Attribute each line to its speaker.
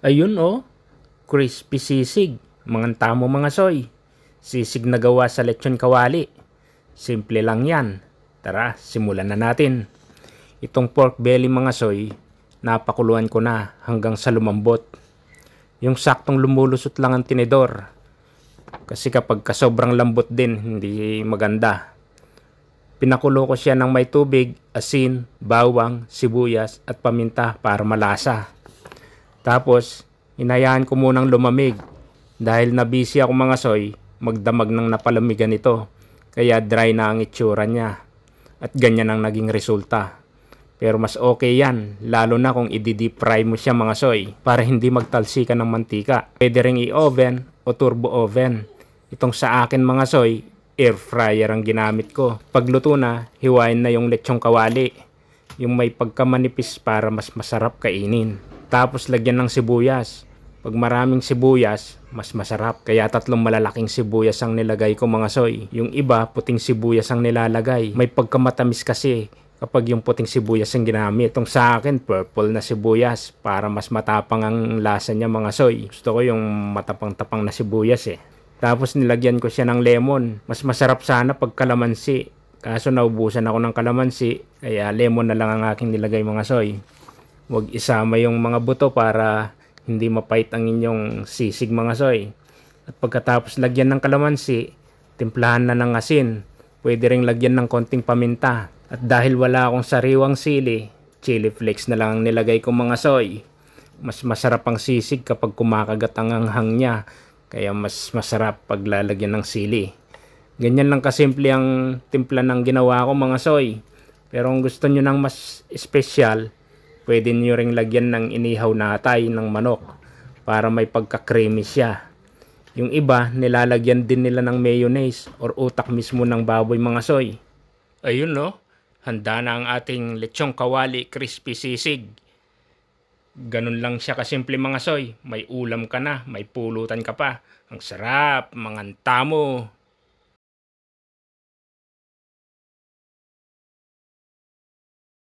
Speaker 1: Ayun oh, crispy sisig. Mga tamo mga soy. Sisig na gawa sa lechon kawali. Simple lang yan. Tara, simulan na natin. Itong pork belly mga soy, napakuluan ko na hanggang sa lumambot. Yung saktong lumulusot lang ang tinidor. Kasi kapag sobrang lambot din, hindi maganda. Pinakulo ko siya ng may tubig, asin, bawang, sibuyas at paminta para malasa. Tapos, hinayaan ko munang lumamig. Dahil nabisi ako mga soy, magdamag ng napalamigan ito. Kaya dry na ang itsura niya. At ganyan ang naging resulta. Pero mas okay yan, lalo na kung i-deep fry mo siya mga soy, para hindi magtalsikan ng mantika. Pwede ring i-oven o turbo oven. Itong sa akin mga soy, air fryer ang ginamit ko. Pagluto na, hiwain na yung lechong kawali. Yung may pagkamanipis para mas masarap kainin. Tapos lagyan ng sibuyas. Pag maraming sibuyas, mas masarap. Kaya 3 malalaking sibuyas ang nilagay ko mga soy. Yung iba, puting sibuyas ang nilalagay. May pagkamatamis kasi kapag yung puting sibuyas ang ginamit. Itong sa akin, purple na sibuyas para mas matapang ang lasa niya mga soy. Gusto ko yung matapang-tapang na sibuyas eh. Tapos nilagyan ko siya ng lemon. Mas masarap sana pag kalamansi. Kaso naubusan ako ng kalamansi, kaya lemon na lang ang aking nilagay mga soy. Huwag isama yung mga buto para hindi mapait ang inyong sisig mga soy. At pagkatapos lagyan ng kalamansi, timplahan na ng asin. Pwede ring lagyan ng konting paminta. At dahil wala akong sariwang sili, chili flakes na lang ang nilagay ko mga soy. Mas masarap ang sisig kapag kumakagat ang anghang niya. Kaya mas masarap pag lalagyan ng sili. Ganyan lang kasimple ang timpla ng ginawa ko mga soy. Pero kung gusto nyo ng mas espesyal, pwede nyo ring lagyan ng inihaw na atay ng manok para may pagka-creamy siya. Yung iba, nilalagyan din nila ng mayonnaise or utak mismo ng baboy mga soy. Ayun no, handa na ang ating lechong kawali crispy sisig. Ganun lang siya kasimple mga soy. May ulam ka na, may pulutan ka pa. Ang sarap, mga tamo.